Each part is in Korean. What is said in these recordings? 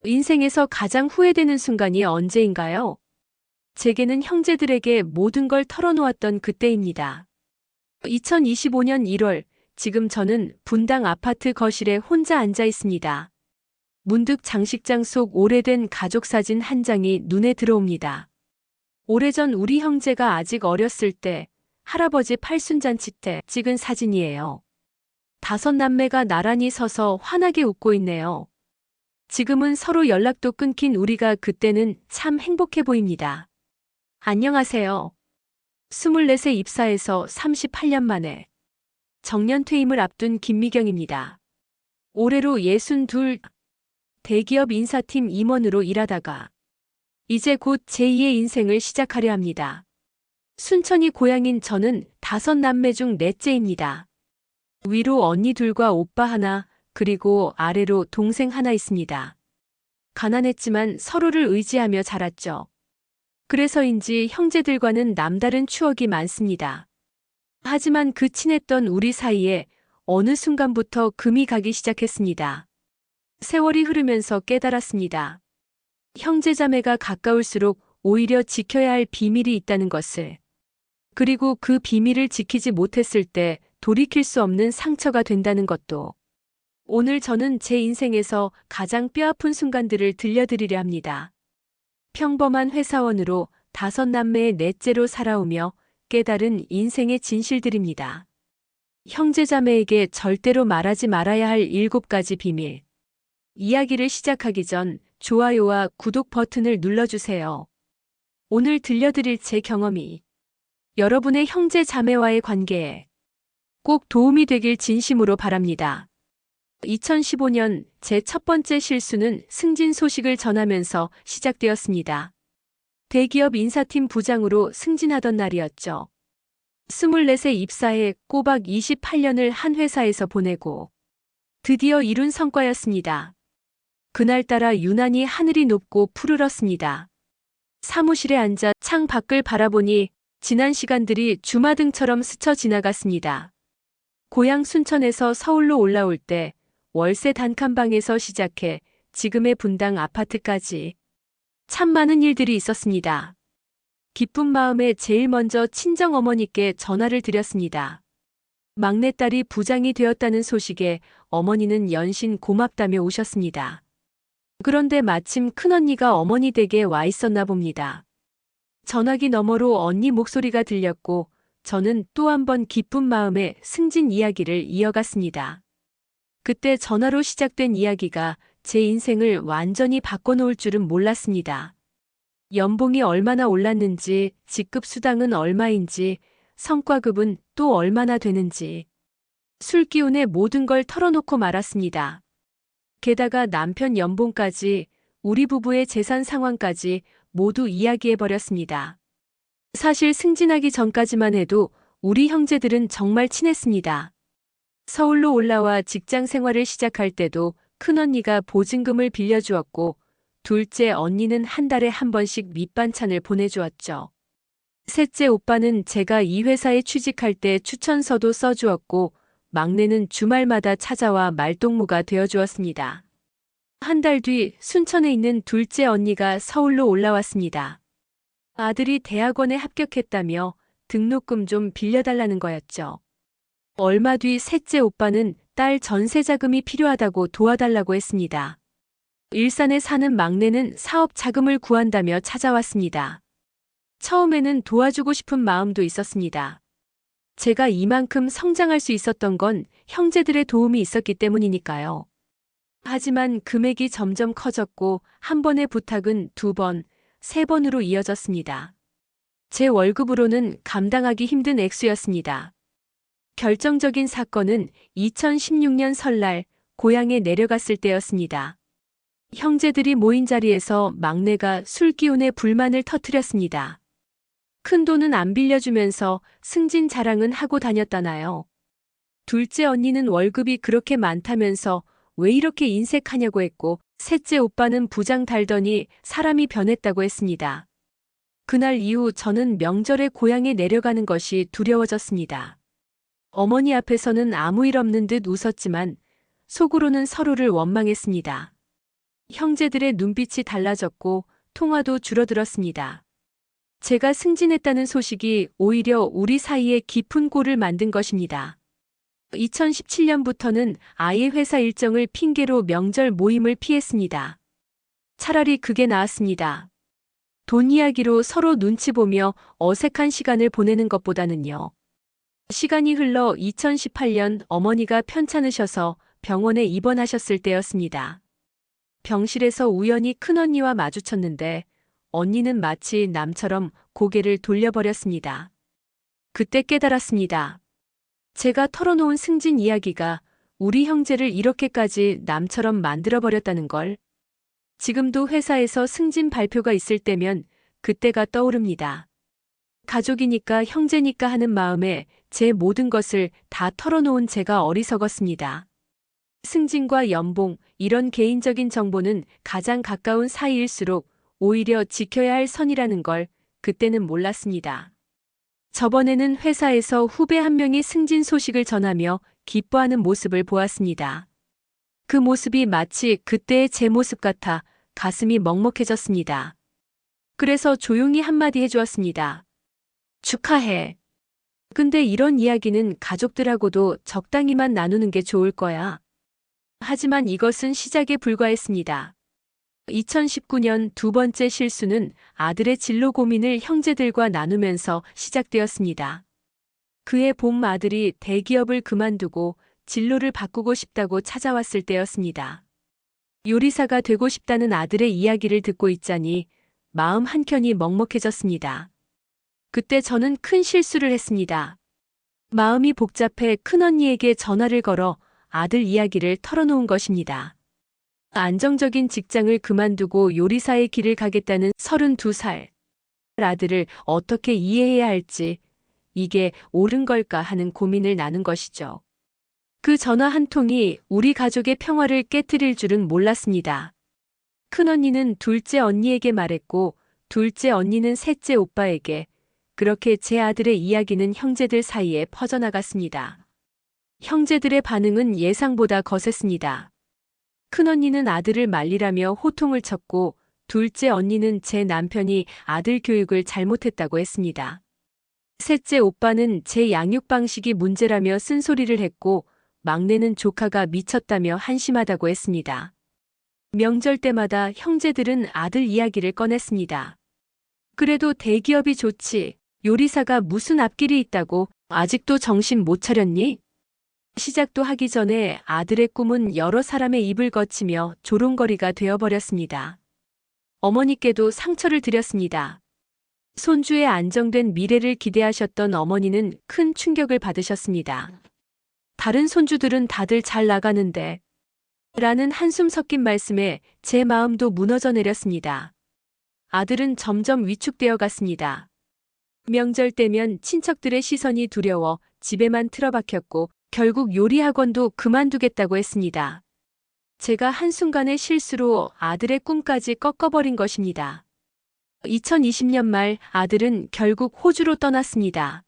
인생에서 가장 후회되는 순간이 언제인가요? 제게는 형제들에게 모든 걸 털어놓았던 그때입니다. 2025년 1월, 지금 저는 분당 아파트 거실에 혼자 앉아 있습니다. 문득 장식장 속 오래된 가족 사진 한 장이 눈에 들어옵니다. 오래전 우리 형제가 아직 어렸을 때, 할아버지 팔순잔치 때 찍은 사진이에요. 5남매가 나란히 서서 환하게 웃고 있네요. 지금은 서로 연락도 끊긴 우리가 그때는 참 행복해 보입니다. 안녕하세요. 24세 입사해서 38년 만에 정년퇴임을 앞둔 김미경입니다. 올해로 62, 대기업 인사팀 임원으로 일하다가 이제 곧 제2의 인생을 시작하려 합니다. 순천이 고향인 저는 5남매 중 넷째입니다. 위로 언니 둘과 오빠 하나, 그리고 아래로 동생 하나 있습니다. 가난했지만 서로를 의지하며 자랐죠. 그래서인지 형제들과는 남다른 추억이 많습니다. 하지만 그 친했던 우리 사이에 어느 순간부터 금이 가기 시작했습니다. 세월이 흐르면서 깨달았습니다. 형제자매가 가까울수록 오히려 지켜야 할 비밀이 있다는 것을. 그리고 그 비밀을 지키지 못했을 때 돌이킬 수 없는 상처가 된다는 것도. 오늘 저는 제 인생에서 가장 뼈아픈 순간들을 들려드리려 합니다. 평범한 회사원으로 5남매의 넷째로 살아오며 깨달은 인생의 진실들입니다. 형제자매에게 절대로 말하지 말아야 할 7가지 비밀. 이야기를 시작하기 전 좋아요와 구독 버튼을 눌러주세요. 오늘 들려드릴 제 경험이 여러분의 형제자매와의 관계에 꼭 도움이 되길 진심으로 바랍니다. 2015년 제 첫 번째 실수는 승진 소식을 전하면서 시작되었습니다. 대기업 인사팀 부장으로 승진하던 날이었죠. 24세 입사해 꼬박 28년을 한 회사에서 보내고 드디어 이룬 성과였습니다. 그날따라 유난히 하늘이 높고 푸르렀습니다. 사무실에 앉아 창 밖을 바라보니 지난 시간들이 주마등처럼 스쳐 지나갔습니다. 고향 순천에서 서울로 올라올 때 월세 단칸방에서 시작해 지금의 분당 아파트까지 참 많은 일들이 있었습니다. 기쁜 마음에 제일 먼저 친정어머니께 전화를 드렸습니다. 막내딸이 부장이 되었다는 소식에 어머니는 연신 고맙다며 오셨습니다. 그런데 마침 큰언니가 어머니 댁에 와 있었나 봅니다. 전화기 너머로 언니 목소리가 들렸고 저는 또 한 번 기쁜 마음에 승진 이야기를 이어갔습니다. 그때 전화로 시작된 이야기가 제 인생을 완전히 바꿔놓을 줄은 몰랐습니다. 연봉이 얼마나 올랐는지, 직급 수당은 얼마인지, 성과급은 또 얼마나 되는지. 술 기운에 모든 걸 털어놓고 말았습니다. 게다가 남편 연봉까지, 우리 부부의 재산 상황까지 모두 이야기해버렸습니다. 사실 승진하기 전까지만 해도 우리 형제들은 정말 친했습니다. 서울로 올라와 직장 생활을 시작할 때도 큰언니가 보증금을 빌려주었고 둘째 언니는 한 달에 한 번씩 밑반찬을 보내주었죠. 셋째 오빠는 제가 이 회사에 취직할 때 추천서도 써주었고 막내는 주말마다 찾아와 말동무가 되어주었습니다. 한 달 뒤 순천에 있는 둘째 언니가 서울로 올라왔습니다. 아들이 대학원에 합격했다며 등록금 좀 빌려달라는 거였죠. 얼마 뒤 셋째 오빠는 딸 전세 자금이 필요하다고 도와달라고 했습니다. 일산에 사는 막내는 사업 자금을 구한다며 찾아왔습니다. 처음에는 도와주고 싶은 마음도 있었습니다. 제가 이만큼 성장할 수 있었던 건 형제들의 도움이 있었기 때문이니까요. 하지만 금액이 점점 커졌고 한 번의 부탁은 2번, 3번으로 이어졌습니다. 제 월급으로는 감당하기 힘든 액수였습니다. 결정적인 사건은 2016년 설날 고향에 내려갔을 때였습니다. 형제들이 모인 자리에서 막내가 술 기운에 불만을 터뜨렸습니다. 큰돈은 안 빌려주면서 승진 자랑은 하고 다녔다나요. 둘째 언니는 월급이 그렇게 많다면서 왜 이렇게 인색하냐고 했고 셋째 오빠는 부장 달더니 사람이 변했다고 했습니다. 그날 이후 저는 명절에 고향에 내려가는 것이 두려워졌습니다. 어머니 앞에서는 아무 일 없는 듯 웃었지만 속으로는 서로를 원망했습니다. 형제들의 눈빛이 달라졌고 통화도 줄어들었습니다. 제가 승진했다는 소식이 오히려 우리 사이에 깊은 골을 만든 것입니다. 2017년부터는 아예 회사 일정을 핑계로 명절 모임을 피했습니다. 차라리 그게 나았습니다. 돈 이야기로 서로 눈치 보며 어색한 시간을 보내는 것보다는요. 시간이 흘러 2018년 어머니가 편찮으셔서 병원에 입원하셨을 때였습니다. 병실에서 우연히 큰언니와 마주쳤는데 언니는 마치 남처럼 고개를 돌려버렸습니다. 그때 깨달았습니다. 제가 털어놓은 승진 이야기가 우리 형제를 이렇게까지 남처럼 만들어버렸다는 걸. 지금도 회사에서 승진 발표가 있을 때면 그때가 떠오릅니다. 가족이니까 형제니까 하는 마음에 제 모든 것을 다 털어놓은 제가 어리석었습니다. 승진과 연봉, 이런 개인적인 정보는 가장 가까운 사이일수록 오히려 지켜야 할 선이라는 걸 그때는 몰랐습니다. 저번에는 회사에서 후배 한 명이 승진 소식을 전하며 기뻐하는 모습을 보았습니다. 그 모습이 마치 그때의 제 모습 같아 가슴이 먹먹해졌습니다. 그래서 조용히 한마디 해주었습니다. 축하해. 근데 이런 이야기는 가족들하고도 적당히만 나누는 게 좋을 거야. 하지만 이것은 시작에 불과했습니다. 2019년 두 번째 실수는 아들의 진로 고민을 형제들과 나누면서 시작되었습니다. 그의 봄 아들이 대기업을 그만두고 진로를 바꾸고 싶다고 찾아왔을 때였습니다. 요리사가 되고 싶다는 아들의 이야기를 듣고 있자니 마음 한켠이 먹먹해졌습니다. 그때 저는 큰 실수를 했습니다. 마음이 복잡해 큰언니에게 전화를 걸어 아들 이야기를 털어놓은 것입니다. 안정적인 직장을 그만두고 요리사의 길을 가겠다는 32살 아들을 어떻게 이해해야 할지, 이게 옳은 걸까 하는 고민을 나눈 것이죠. 그 전화 한 통이 우리 가족의 평화를 깨트릴 줄은 몰랐습니다. 큰언니는 둘째 언니에게 말했고 둘째 언니는 셋째 오빠에게, 그렇게 제 아들의 이야기는 형제들 사이에 퍼져나갔습니다. 형제들의 반응은 예상보다 거셌습니다. 큰언니는 아들을 말리라며 호통을 쳤고 둘째 언니는 제 남편이 아들 교육을 잘못했다고 했습니다. 셋째 오빠는 제 양육 방식이 문제라며 쓴소리를 했고 막내는 조카가 미쳤다며 한심하다고 했습니다. 명절 때마다 형제들은 아들 이야기를 꺼냈습니다. 그래도 대기업이 좋지, 요리사가 무슨 앞길이 있다고 아직도 정신 못 차렸니? 시작도 하기 전에 아들의 꿈은 여러 사람의 입을 거치며 조롱거리가 되어버렸습니다. 어머니께도 상처를 드렸습니다. 손주의 안정된 미래를 기대하셨던 어머니는 큰 충격을 받으셨습니다. 다른 손주들은 다들 잘 나가는데 라는 한숨 섞인 말씀에 제 마음도 무너져 내렸습니다. 아들은 점점 위축되어 갔습니다. 명절 때면 친척들의 시선이 두려워 집에만 틀어박혔고 결국 요리학원도 그만두겠다고 했습니다. 제가 한순간의 실수로 아들의 꿈까지 꺾어버린 것입니다. 2020년 말 아들은 결국 호주로 떠났습니다.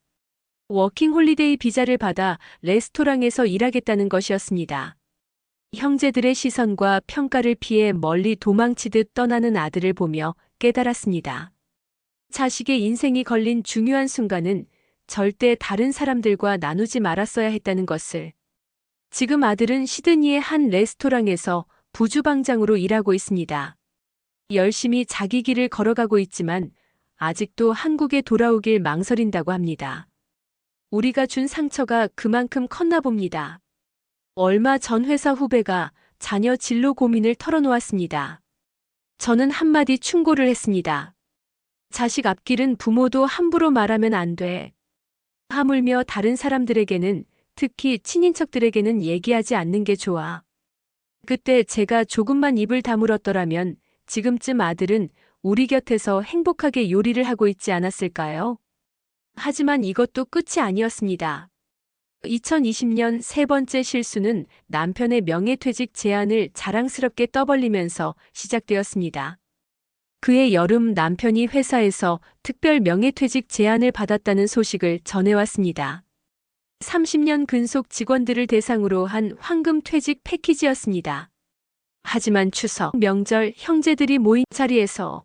워킹홀리데이 비자를 받아 레스토랑에서 일하겠다는 것이었습니다. 형제들의 시선과 평가를 피해 멀리 도망치듯 떠나는 아들을 보며 깨달았습니다. 자식의 인생이 걸린 중요한 순간은 절대 다른 사람들과 나누지 말았어야 했다는 것을. 지금 아들은 시드니의 한 레스토랑에서 부주방장으로 일하고 있습니다. 열심히 자기 길을 걸어가고 있지만 아직도 한국에 돌아오길 망설인다고 합니다. 우리가 준 상처가 그만큼 컸나 봅니다. 얼마 전 회사 후배가 자녀 진로 고민을 털어놓았습니다. 저는 한마디 충고를 했습니다. 자식 앞길은 부모도 함부로 말하면 안 돼. 하물며 다른 사람들에게는, 특히 친인척들에게는 얘기하지 않는 게 좋아. 그때 제가 조금만 입을 다물었더라면 지금쯤 아들은 우리 곁에서 행복하게 요리를 하고 있지 않았을까요? 하지만 이것도 끝이 아니었습니다. 2020년 세 번째 실수는 남편의 명예퇴직 제안을 자랑스럽게 떠벌리면서 시작되었습니다. 그해 여름 남편이 회사에서 특별 명예퇴직 제안을 받았다는 소식을 전해왔습니다. 30년 근속 직원들을 대상으로 한 황금 퇴직 패키지였습니다. 하지만 추석, 명절, 형제들이 모인 자리에서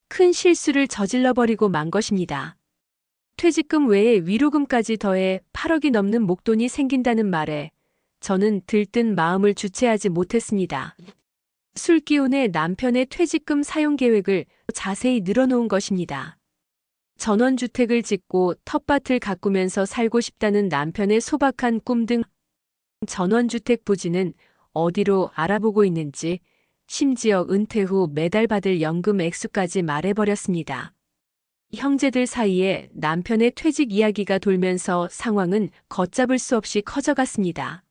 큰 실수를 저질러버리고 만 것입니다. 퇴직금 외에 위로금까지 더해 8억이 넘는 목돈이 생긴다는 말에 저는 들뜬 마음을 주체하지 못했습니다. 술기운에 남편의 퇴직금 사용 계획을 자세히 늘어놓은 것입니다. 전원주택을 짓고 텃밭을 가꾸면서 살고 싶다는 남편의 소박한 꿈 등 전원주택 부지는 어디로 알아보고 있는지, 심지어 은퇴 후 매달 받을 연금 액수까지 말해버렸습니다. 형제들 사이에 남편의 퇴직 이야기가 돌면서 상황은 걷잡을 수 없이 커져갔습니다.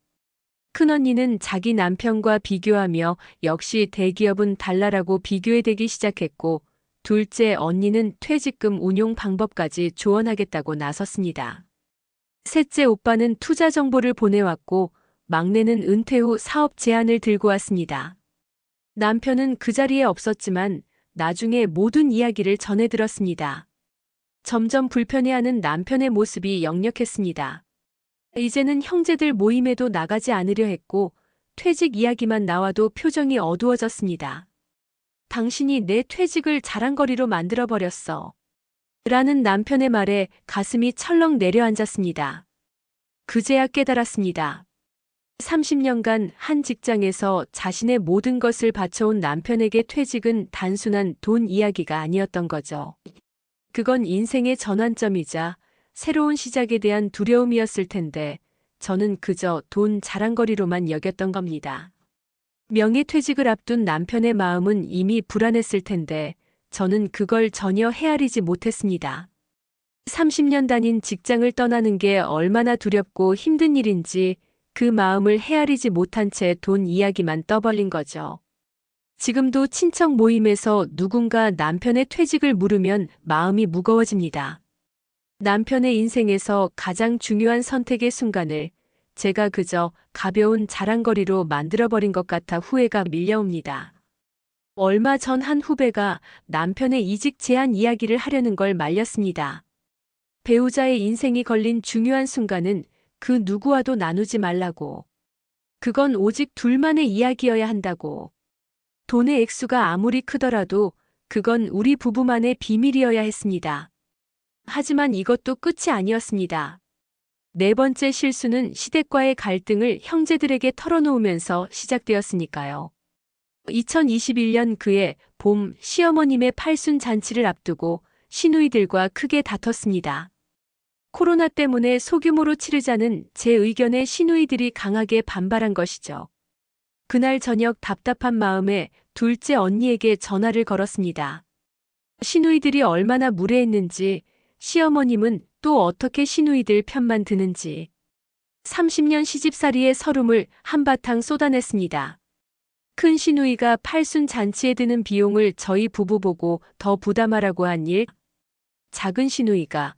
큰언니는 자기 남편과 비교하며 역시 대기업은 달라라고 비교해대기 시작했고, 둘째 언니는 퇴직금 운용 방법까지 조언하겠다고 나섰습니다. 셋째 오빠는 투자 정보를 보내왔고, 막내는 은퇴 후 사업 제안을 들고 왔습니다. 남편은 그 자리에 없었지만 나중에 모든 이야기를 전해 들었습니다. 점점 불편해하는 남편의 모습이 역력했습니다. 이제는 형제들 모임에도 나가지 않으려 했고, 퇴직 이야기만 나와도 표정이 어두워졌습니다. 당신이 내 퇴직을 자랑거리로 만들어버렸어. 라는 남편의 말에 가슴이 철렁 내려앉았습니다. 그제야 깨달았습니다. 30년간 한 직장에서 자신의 모든 것을 바쳐온 남편에게 퇴직은 단순한 돈 이야기가 아니었던 거죠. 그건 인생의 전환점이자 새로운 시작에 대한 두려움이었을 텐데 저는 그저 돈 자랑거리로만 여겼던 겁니다. 명예퇴직을 앞둔 남편의 마음은 이미 불안했을 텐데 저는 그걸 전혀 헤아리지 못했습니다. 30년 다닌 직장을 떠나는 게 얼마나 두렵고 힘든 일인지 그 마음을 헤아리지 못한 채 돈 이야기만 떠벌린 거죠. 지금도 친척 모임에서 누군가 남편의 퇴직을 물으면 마음이 무거워집니다. 남편의 인생에서 가장 중요한 선택의 순간을 제가 그저 가벼운 자랑거리로 만들어버린 것 같아 후회가 밀려옵니다. 얼마 전 한 후배가 남편의 이직 제안 이야기를 하려는 걸 말렸습니다. 배우자의 인생이 걸린 중요한 순간은 그 누구와도 나누지 말라고. 그건 오직 둘만의 이야기여야 한다고. 돈의 액수가 아무리 크더라도 그건 우리 부부만의 비밀이어야 했습니다. 하지만 이것도 끝이 아니었습니다. 네 번째 실수는 시댁과의 갈등을 형제들에게 털어놓으면서 시작되었으니까요. 2021년 그해 봄 시어머님의 팔순 잔치를 앞두고 시누이들과 크게 다퉜습니다. 코로나 때문에 소규모로 치르자는 제 의견에 시누이들이 강하게 반발한 것이죠. 그날 저녁 답답한 마음에 둘째 언니에게 전화를 걸었습니다. 시누이들이 얼마나 무례했는지, 시어머님은 또 어떻게 시누이들 편만 드는지. 30년 시집살이의 서름을 한바탕 쏟아냈습니다. 큰 시누이가 팔순 잔치에 드는 비용을 저희 부부 보고 더 부담하라고 한 일, 작은 시누이가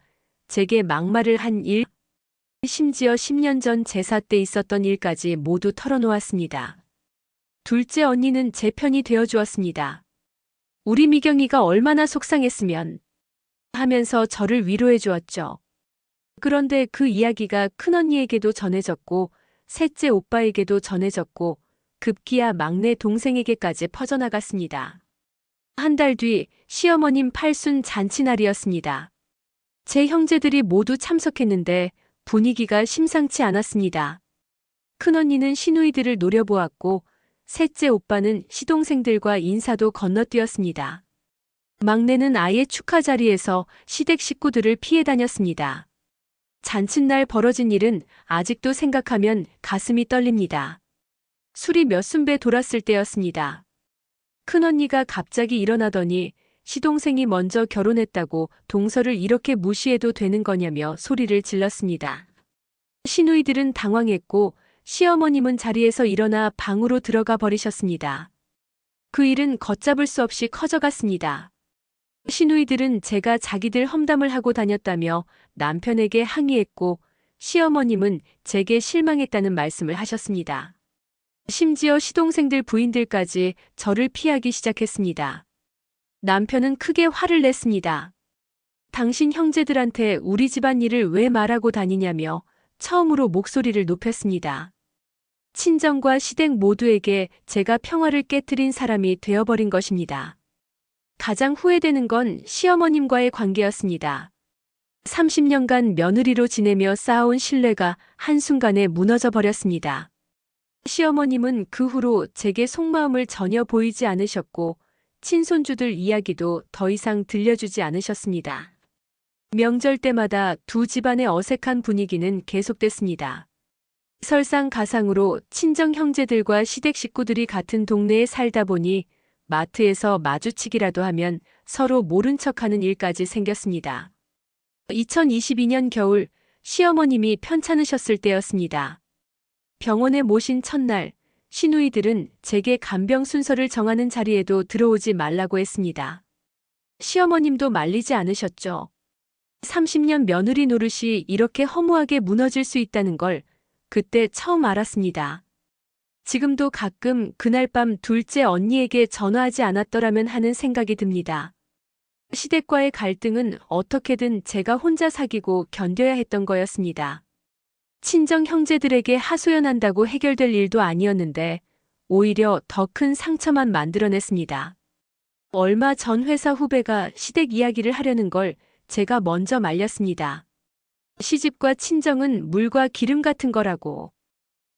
제게 막말을 한 일, 심지어 10년 전 제사 때 있었던 일까지 모두 털어놓았습니다. 둘째 언니는 제 편이 되어주었습니다. 우리 미경이가 얼마나 속상했으면 하면서 저를 위로해 주었죠. 그런데 그 이야기가 큰언니에게도 전해졌고 셋째 오빠에게도 전해졌고 급기야 막내 동생에게까지 퍼져나갔습니다. 한 달 뒤 시어머님 팔순 잔치날이었습니다. 제 형제들이 모두 참석했는데 분위기가 심상치 않았습니다. 큰언니는 시누이들을 노려보았고 셋째 오빠는 시동생들과 인사도 건너뛰었습니다. 막내는 아예 축하 자리에서 시댁 식구들을 피해 다녔습니다. 잔칫날 벌어진 일은 아직도 생각하면 가슴이 떨립니다. 술이 몇 순배 돌았을 때였습니다. 큰언니가 갑자기 일어나더니 시동생이 먼저 결혼했다고 동서를 이렇게 무시해도 되는 거냐며 소리를 질렀습니다. 시누이들은 당황했고 시어머님은 자리에서 일어나 방으로 들어가 버리셨습니다. 그 일은 걷잡을 수 없이 커져갔습니다. 시누이들은 제가 자기들 험담을 하고 다녔다며 남편에게 항의했고 시어머님은 제게 실망했다는 말씀을 하셨습니다. 심지어 시동생들 부인들까지 저를 피하기 시작했습니다. 남편은 크게 화를 냈습니다. 당신 형제들한테 우리 집안 일을 왜 말하고 다니냐며 처음으로 목소리를 높였습니다. 친정과 시댁 모두에게 제가 평화를 깨뜨린 사람이 되어버린 것입니다. 가장 후회되는 건 시어머님과의 관계였습니다. 30년간 며느리로 지내며 쌓아온 신뢰가 한순간에 무너져 버렸습니다. 시어머님은 그 후로 제게 속마음을 전혀 보이지 않으셨고 친손주들 이야기도 더 이상 들려주지 않으셨습니다. 명절 때마다 두 집안의 어색한 분위기는 계속됐습니다. 설상가상으로 친정 형제들과 시댁 식구들이 같은 동네에 살다 보니 마트에서 마주치기라도 하면 서로 모른 척하는 일까지 생겼습니다. 2022년 겨울 시어머님이 편찮으셨을 때였습니다. 병원에 모신 첫날 시누이들은 제게 간병 순서를 정하는 자리에도 들어오지 말라고 했습니다. 시어머님도 말리지 않으셨죠. 30년 며느리 노릇이 이렇게 허무하게 무너질 수 있다는 걸 그때 처음 알았습니다. 지금도 가끔 그날 밤 둘째 언니에게 전화하지 않았더라면 하는 생각이 듭니다. 시댁과의 갈등은 어떻게든 제가 혼자 사귀고 견뎌야 했던 거였습니다. 친정 형제들에게 하소연한다고 해결될 일도 아니었는데 오히려 더 큰 상처만 만들어냈습니다. 얼마 전 회사 후배가 시댁 이야기를 하려는 걸 제가 먼저 말렸습니다. 시집과 친정은 물과 기름 같은 거라고.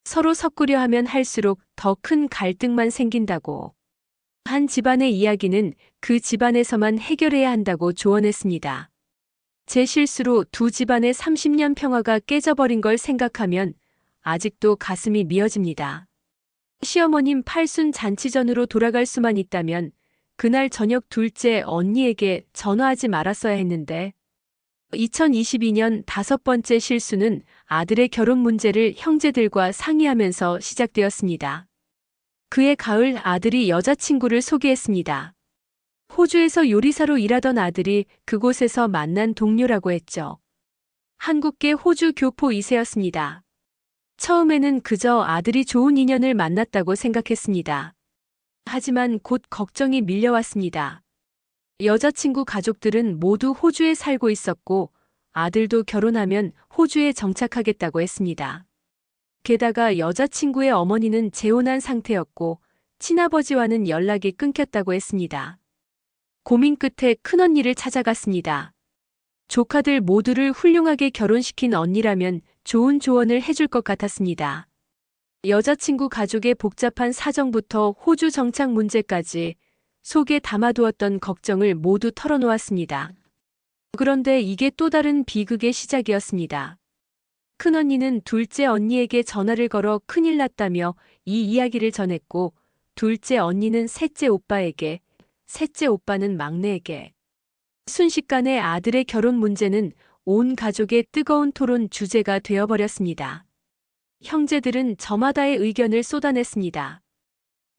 서로 섞으려 하면 할수록 더 큰 갈등만 생긴다고. 한 집안의 이야기는 그 집안에서만 해결해야 한다고 조언했습니다. 제 실수로 두 집안의 30년 평화가 깨져버린 걸 생각하면 아직도 가슴이 미어집니다. 시어머님 팔순 잔치전으로 돌아갈 수만 있다면 그날 저녁 둘째 언니에게 전화하지 말았어야 했는데 2022년 5번째 실수는 아들의 결혼 문제를 형제들과 상의하면서 시작되었습니다. 그해 가을 아들이 여자친구를 소개했습니다. 호주에서 요리사로 일하던 아들이 그곳에서 만난 동료라고 했죠. 한국계 호주 교포 2세였습니다. 처음에는 그저 아들이 좋은 인연을 만났다고 생각했습니다. 하지만 곧 걱정이 밀려왔습니다. 여자친구 가족들은 모두 호주에 살고 있었고 아들도 결혼하면 호주에 정착하겠다고 했습니다. 게다가 여자친구의 어머니는 재혼한 상태였고 친아버지와는 연락이 끊겼다고 했습니다. 고민 끝에 큰언니를 찾아갔습니다. 조카들 모두를 훌륭하게 결혼시킨 언니라면 좋은 조언을 해줄 것 같았습니다. 여자친구 가족의 복잡한 사정부터 호주 정착 문제까지 속에 담아두었던 걱정을 모두 털어놓았습니다. 그런데 이게 또 다른 비극의 시작이었습니다. 큰언니는 둘째 언니에게 전화를 걸어 큰일 났다며 이 이야기를 전했고 둘째 언니는 셋째 오빠에게, 셋째 오빠는 막내에게. 순식간에 아들의 결혼 문제는 온 가족의 뜨거운 토론 주제가 되어버렸습니다. 형제들은 저마다의 의견을 쏟아냈습니다.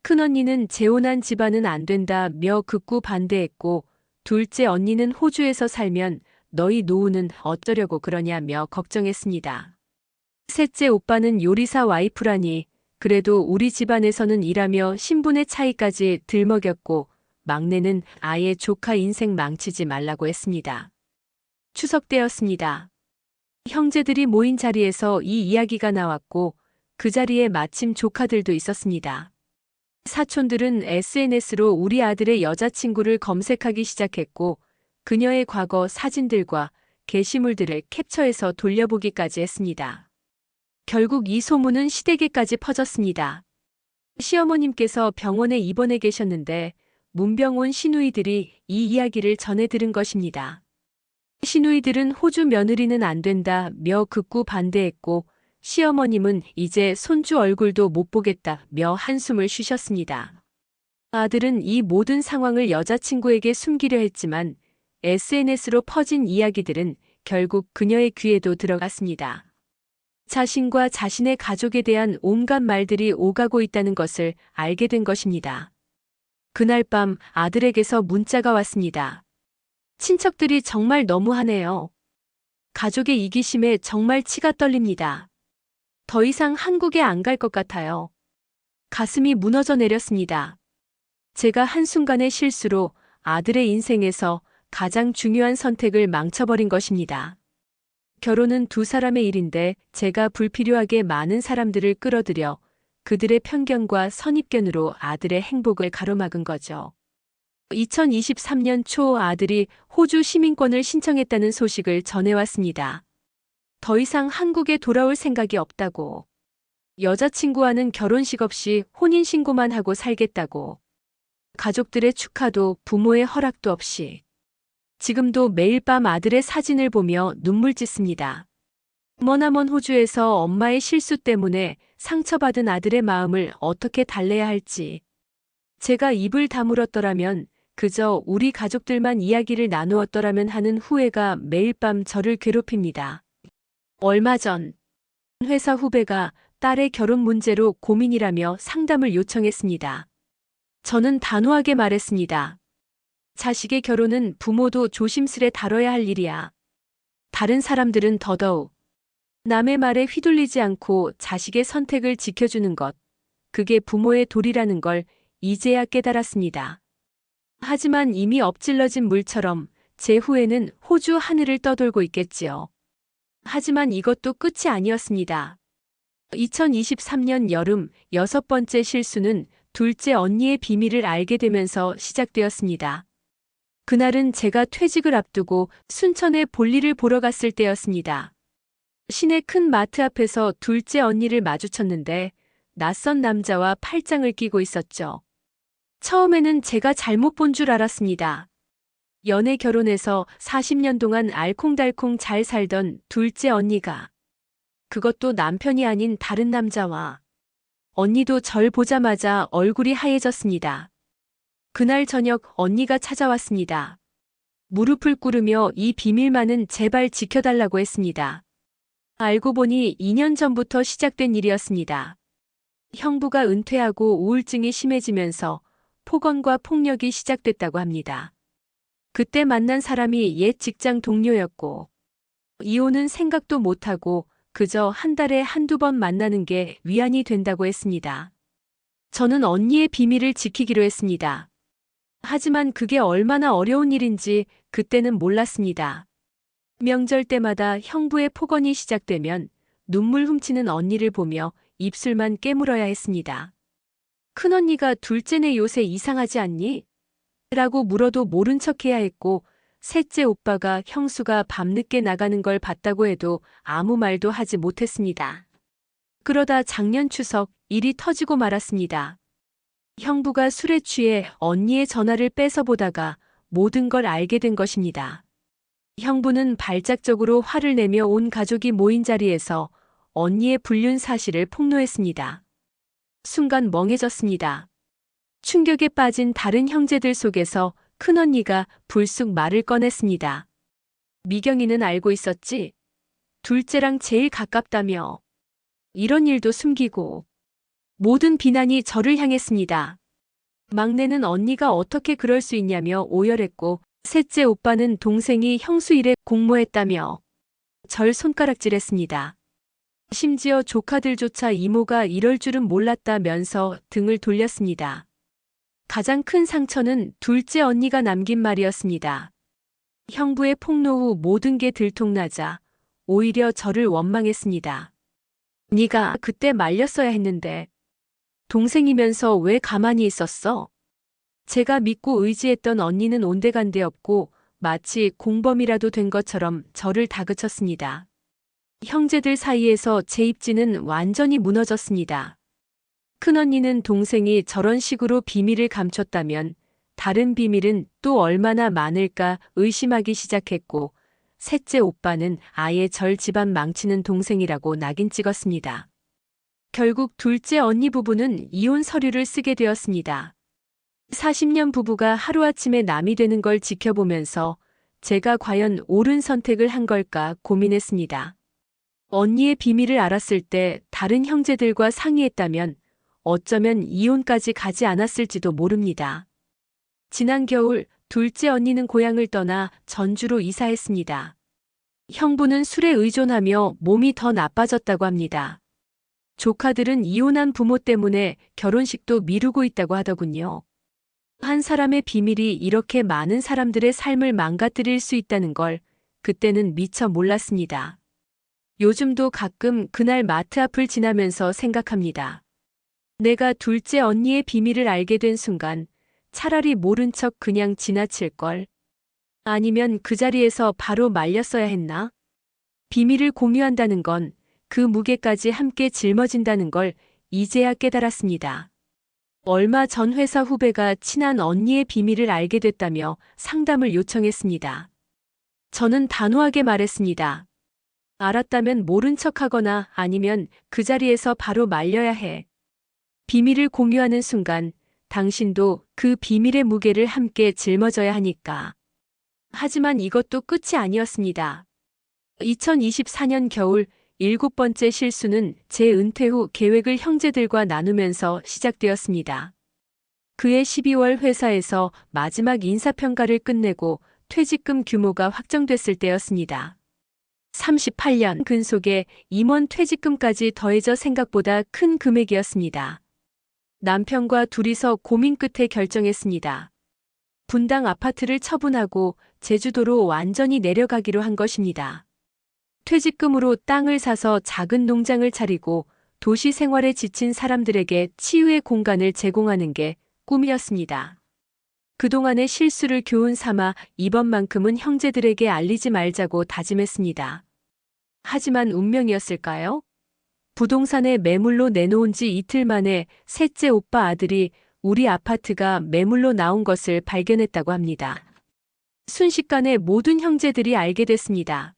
큰언니는 재혼한 집안은 안 된다며 극구 반대했고 둘째 언니는 호주에서 살면 너희 노후는 어쩌려고 그러냐며 걱정했습니다. 셋째 오빠는 요리사 와이프라니 그래도 우리 집안에서는 일하며 신분의 차이까지 들먹였고 막내는 아예 조카 인생 망치지 말라고 했습니다. 추석 때였습니다. 형제들이 모인 자리에서 이 이야기가 나왔고 그 자리에 마침 조카들도 있었습니다. 사촌들은 SNS로 우리 아들의 여자친구를 검색하기 시작했고 그녀의 과거 사진들과 게시물들을 캡처해서 돌려보기까지 했습니다. 결국 이 소문은 시댁에까지 퍼졌습니다. 시어머님께서 병원에 입원해 계셨는데 문병 온 시누이들이 이 이야기를 전해 들은 것입니다. 시누이들은 호주 며느리는 안 된다며 극구 반대했고 시어머님은 이제 손주 얼굴도 못 보겠다며 한숨을 쉬셨습니다. 아들은 이 모든 상황을 여자친구에게 숨기려 했지만 SNS로 퍼진 이야기들은 결국 그녀의 귀에도 들어갔습니다. 자신과 자신의 가족에 대한 온갖 말들이 오가고 있다는 것을 알게 된 것입니다. 그날 밤 아들에게서 문자가 왔습니다. 친척들이 정말 너무하네요. 가족의 이기심에 정말 치가 떨립니다. 더 이상 한국에 안 갈 것 같아요. 가슴이 무너져 내렸습니다. 제가 한순간의 실수로 아들의 인생에서 가장 중요한 선택을 망쳐버린 것입니다. 결혼은 두 사람의 일인데 제가 불필요하게 많은 사람들을 끌어들여 그들의 편견과 선입견으로 아들의 행복을 가로막은 거죠. 2023년 초 아들이 호주 시민권을 신청했다는 소식을 전해왔습니다. 더 이상 한국에 돌아올 생각이 없다고. 여자친구와는 결혼식 없이 혼인신고만 하고 살겠다고. 가족들의 축하도 부모의 허락도 없이. 지금도 매일 밤 아들의 사진을 보며 눈물 짓습니다. 머나먼 호주에서 엄마의 실수 때문에 상처받은 아들의 마음을 어떻게 달래야 할지. 제가 입을 다물었더라면, 그저 우리 가족들만 이야기를 나누었더라면 하는 후회가 매일 밤 저를 괴롭힙니다. 얼마 전 회사 후배가 딸의 결혼 문제로 고민이라며 상담을 요청했습니다. 저는 단호하게 말했습니다. 자식의 결혼은 부모도 조심스레 다뤄야 할 일이야. 다른 사람들은 더더욱. 남의 말에 휘둘리지 않고 자식의 선택을 지켜주는 것. 그게 부모의 도리라는 걸 이제야 깨달았습니다. 하지만 이미 엎질러진 물처럼 제 후에는 호주 하늘을 떠돌고 있겠지요. 하지만 이것도 끝이 아니었습니다. 2023년 여름 6번째 실수는 둘째 언니의 비밀을 알게 되면서 시작되었습니다. 그날은 제가 퇴직을 앞두고 순천에 볼일을 보러 갔을 때였습니다. 시내 큰 마트 앞에서 둘째 언니를 마주쳤는데 낯선 남자와 팔짱을 끼고 있었죠. 처음에는 제가 잘못 본 줄 알았습니다. 연애 결혼해서 40년 동안 알콩달콩 잘 살던 둘째 언니가, 그것도 남편이 아닌 다른 남자와. 언니도 절 보자마자 얼굴이 하얘졌습니다. 그날 저녁 언니가 찾아왔습니다. 무릎을 꿇으며 이 비밀만은 제발 지켜달라고 했습니다. 알고 보니 2년 전부터 시작된 일이었습니다. 형부가 은퇴하고 우울증이 심해지면서 폭언과 폭력이 시작됐다고 합니다. 그때 만난 사람이 옛 직장 동료였고, 이혼은 생각도 못하고 그저 한 달에 한두 번 만나는 게 위안이 된다고 했습니다. 저는 언니의 비밀을 지키기로 했습니다. 하지만 그게 얼마나 어려운 일인지 그때는 몰랐습니다. 명절 때마다 형부의 폭언이 시작되면 눈물 훔치는 언니를 보며 입술만 깨물어야 했습니다. 큰언니가 둘째네 요새 이상하지 않니? 라고 물어도 모른 척해야 했고, 셋째 오빠가 형수가 밤늦게 나가는 걸 봤다고 해도 아무 말도 하지 못했습니다. 그러다 작년 추석 일이 터지고 말았습니다. 형부가 술에 취해 언니의 전화를 뺏어 보다가 모든 걸 알게 된 것입니다. 형부는 발작적으로 화를 내며 온 가족이 모인 자리에서 언니의 불륜 사실을 폭로했습니다. 순간 멍해졌습니다. 충격에 빠진 다른 형제들 속에서 큰언니가 불쑥 말을 꺼냈습니다. 미경이는 알고 있었지? 둘째랑 제일 가깝다며. 이런 일도 숨기고. 모든 비난이 저를 향했습니다. 막내는 언니가 어떻게 그럴 수 있냐며 오열했고, 셋째 오빠는 동생이 형수 일에 공모했다며 절 손가락질했습니다. 심지어 조카들조차 이모가 이럴 줄은 몰랐다면서 등을 돌렸습니다. 가장 큰 상처는 둘째 언니가 남긴 말이었습니다. 형부의 폭로 후 모든 게 들통나자 오히려 저를 원망했습니다. 네가 그때 말렸어야 했는데 동생이면서 왜 가만히 있었어? 제가 믿고 의지했던 언니는 온데간데 없고 마치 공범이라도 된 것처럼 저를 다그쳤습니다. 형제들 사이에서 제 입지는 완전히 무너졌습니다. 큰언니는 동생이 저런 식으로 비밀을 감췄다면 다른 비밀은 또 얼마나 많을까 의심하기 시작했고, 셋째 오빠는 아예 절 집안 망치는 동생이라고 낙인 찍었습니다. 결국 둘째 언니 부부는 이혼 서류를 쓰게 되었습니다. 40년 부부가 하루아침에 남이 되는 걸 지켜보면서 제가 과연 옳은 선택을 한 걸까 고민했습니다. 언니의 비밀을 알았을 때 다른 형제들과 상의했다면 어쩌면 이혼까지 가지 않았을지도 모릅니다. 지난 겨울 둘째 언니는 고향을 떠나 전주로 이사했습니다. 형부는 술에 의존하며 몸이 더 나빠졌다고 합니다. 조카들은 이혼한 부모 때문에 결혼식도 미루고 있다고 하더군요. 한 사람의 비밀이 이렇게 많은 사람들의 삶을 망가뜨릴 수 있다는 걸 그때는 미처 몰랐습니다. 요즘도 가끔 그날 마트 앞을 지나면서 생각합니다. 내가 둘째 언니의 비밀을 알게 된 순간 차라리 모른 척 그냥 지나칠걸. 아니면 그 자리에서 바로 말렸어야 했나? 비밀을 공유한다는 건 그 무게까지 함께 짊어진다는 걸 이제야 깨달았습니다. 얼마 전 회사 후배가 친한 언니의 비밀을 알게 됐다며 상담을 요청했습니다. 저는 단호하게 말했습니다. 알았다면 모른 척하거나 아니면 그 자리에서 바로 말려야 해. 비밀을 공유하는 순간 당신도 그 비밀의 무게를 함께 짊어져야 하니까. 하지만 이것도 끝이 아니었습니다. 2024년 겨울 7번째 실수는 제 은퇴 후 계획을 형제들과 나누면서 시작되었습니다. 그해 12월 회사에서 마지막 인사평가를 끝내고 퇴직금 규모가 확정됐을 때였습니다. 38년 근속에 임원 퇴직금까지 더해져 생각보다 큰 금액이었습니다. 남편과 둘이서 고민 끝에 결정했습니다. 분당 아파트를 처분하고 제주도로 완전히 내려가기로 한 것입니다. 퇴직금으로 땅을 사서 작은 농장을 차리고 도시 생활에 지친 사람들에게 치유의 공간을 제공하는 게 꿈이었습니다. 그동안의 실수를 교훈 삼아 이번만큼은 형제들에게 알리지 말자고 다짐했습니다. 하지만 운명이었을까요? 부동산에 매물로 내놓은 지 이틀 만에 셋째 오빠 아들이 우리 아파트가 매물로 나온 것을 발견했다고 합니다. 순식간에 모든 형제들이 알게 됐습니다.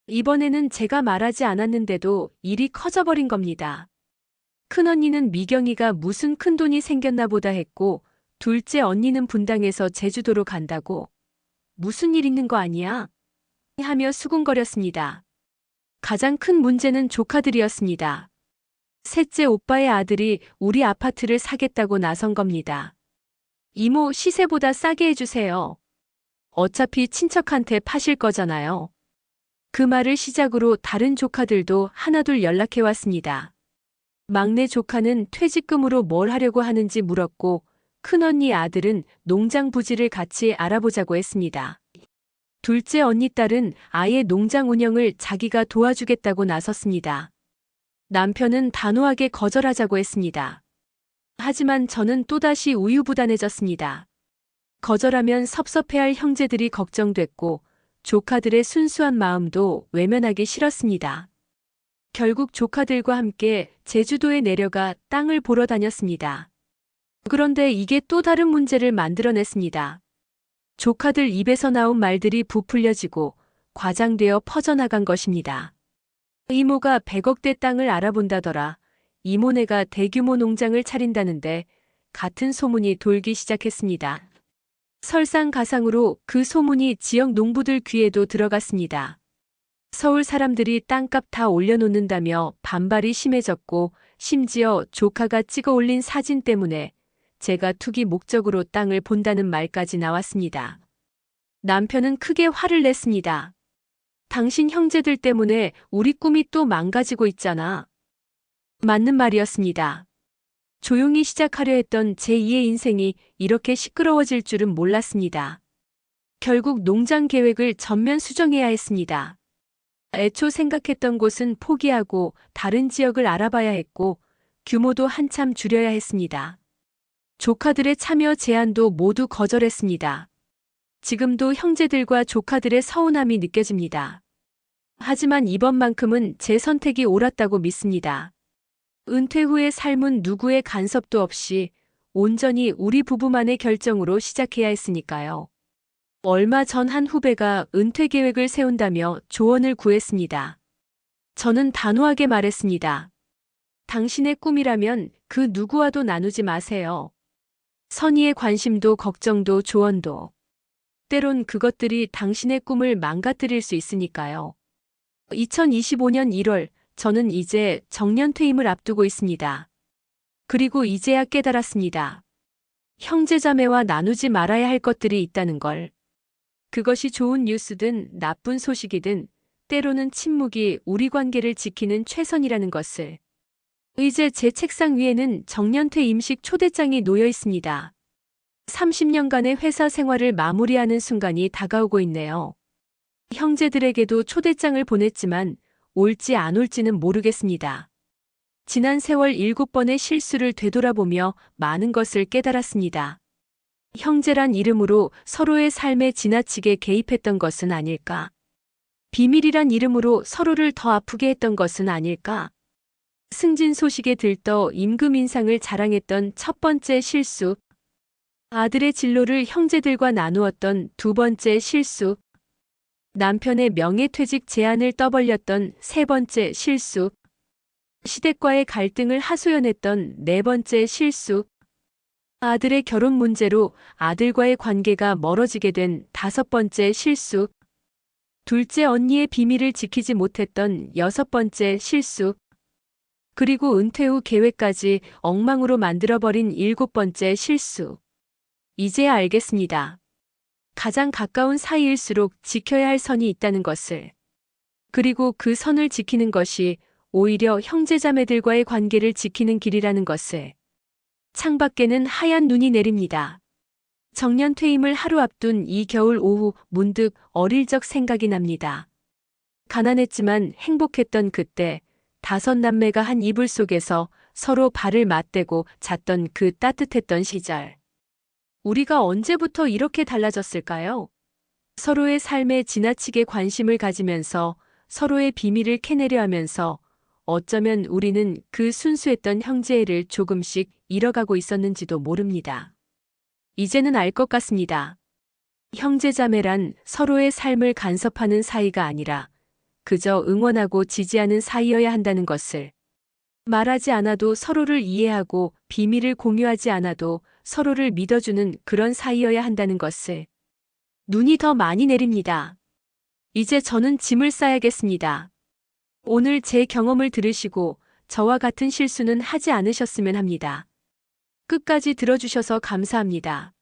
이번에는 제가 말하지 않았는데도 일이 커져버린 겁니다. 큰언니는 미경이가 무슨 큰돈이 생겼나 보다 했고 둘째 언니는 분당에서 제주도로 간다고 무슨 일 있는 거 아니야? 하며 수군거렸습니다. 가장 큰 문제는 조카들이었습니다. 셋째 오빠의 아들이 우리 아파트를 사겠다고 나선 겁니다. 이모 시세보다 싸게 해주세요. 어차피 친척한테 파실 거잖아요. 그 말을 시작으로 다른 조카들도 하나둘 연락해왔습니다. 막내 조카는 퇴직금으로 뭘 하려고 하는지 물었고 큰언니 아들은 농장 부지를 같이 알아보자고 했습니다. 둘째 언니 딸은 아예 농장 운영을 자기가 도와주겠다고 나섰습니다. 남편은 단호하게 거절하자고 했습니다. 하지만 저는 또다시 우유부단해졌습니다. 거절하면 섭섭해할 형제들이 걱정됐고 조카들의 순수한 마음도 외면하기 싫었습니다. 결국 조카들과 함께 제주도에 내려가 땅을 보러 다녔습니다. 그런데 이게 또 다른 문제를 만들어냈습니다. 조카들 입에서 나온 말들이 부풀려지고 과장되어 퍼져나간 것입니다. 이모가 100억대 땅을 알아본다더라. 이모네가 대규모 농장을 차린다는데 같은 소문이 돌기 시작했습니다. 설상가상으로 그 소문이 지역 농부들 귀에도 들어갔습니다. 서울 사람들이 땅값 다 올려놓는다며 반발이 심해졌고 심지어 조카가 찍어 올린 사진 때문에 제가 투기 목적으로 땅을 본다는 말까지 나왔습니다. 남편은 크게 화를 냈습니다. 당신 형제들 때문에 우리 꿈이 또 망가지고 있잖아. 맞는 말이었습니다. 조용히 시작하려 했던 제2의 인생이 이렇게 시끄러워질 줄은 몰랐습니다. 결국 농장 계획을 전면 수정해야 했습니다. 애초 생각했던 곳은 포기하고 다른 지역을 알아봐야 했고 규모도 한참 줄여야 했습니다. 조카들의 참여 제안도 모두 거절했습니다. 지금도 형제들과 조카들의 서운함이 느껴집니다. 하지만 이번만큼은 제 선택이 옳았다고 믿습니다. 은퇴 후의 삶은 누구의 간섭도 없이 온전히 우리 부부만의 결정으로 시작해야 했으니까요. 얼마 전 한 후배가 은퇴 계획을 세운다며 조언을 구했습니다. 저는 단호하게 말했습니다. 당신의 꿈이라면 그 누구와도 나누지 마세요. 선의의 관심도 걱정도 조언도. 때론 그것들이 당신의 꿈을 망가뜨릴 수 있으니까요. 2025년 1월 저는 이제 정년퇴임을 앞두고 있습니다. 그리고 이제야 깨달았습니다. 형제자매와 나누지 말아야 할 것들이 있다는 걸. 그것이 좋은 뉴스든 나쁜 소식이든 때로는 침묵이 우리 관계를 지키는 최선이라는 것을. 이제 제 책상 위에는 정년퇴 임식 초대장이 놓여 있습니다. 30년간의 회사 생활을 마무리하는 순간이 다가오고 있네요. 형제들에게도 초대장을 보냈지만 올지 안 올지는 모르겠습니다. 지난 세월 7번의 실수를 되돌아보며 많은 것을 깨달았습니다. 형제란 이름으로 서로의 삶에 지나치게 개입했던 것은 아닐까? 비밀이란 이름으로 서로를 더 아프게 했던 것은 아닐까? 승진 소식에 들떠 임금 인상을 자랑했던 첫 번째 실수, 아들의 진로를 형제들과 나누었던 두 번째 실수, 남편의 명예퇴직 제안을 떠벌렸던 세 번째 실수, 시댁과의 갈등을 하소연했던 네 번째 실수, 아들의 결혼 문제로 아들과의 관계가 멀어지게 된 다섯 번째 실수, 둘째 언니의 비밀을 지키지 못했던 여섯 번째 실수, 그리고 은퇴 후 계획까지 엉망으로 만들어버린 일곱 번째 실수. 이제야 알겠습니다. 가장 가까운 사이일수록 지켜야 할 선이 있다는 것을. 그리고 그 선을 지키는 것이 오히려 형제자매들과의 관계를 지키는 길이라는 것을. 창밖에는 하얀 눈이 내립니다. 정년 퇴임을 하루 앞둔 이 겨울 오후 문득 어릴 적 생각이 납니다. 가난했지만 행복했던 그때 다섯 남매가 한 이불 속에서 서로 발을 맞대고 잤던 그 따뜻했던 시절. 우리가 언제부터 이렇게 달라졌을까요? 서로의 삶에 지나치게 관심을 가지면서 서로의 비밀을 캐내려 하면서 어쩌면 우리는 그 순수했던 형제애를 조금씩 잃어가고 있었는지도 모릅니다. 이제는 알 것 같습니다. 형제자매란 서로의 삶을 간섭하는 사이가 아니라 그저 응원하고 지지하는 사이여야 한다는 것을. 말하지 않아도 서로를 이해하고 비밀을 공유하지 않아도 서로를 믿어주는 그런 사이여야 한다는 것을. 눈이 더 많이 내립니다. 이제 저는 짐을 싸야겠습니다. 오늘 제 경험을 들으시고 저와 같은 실수는 하지 않으셨으면 합니다. 끝까지 들어주셔서 감사합니다.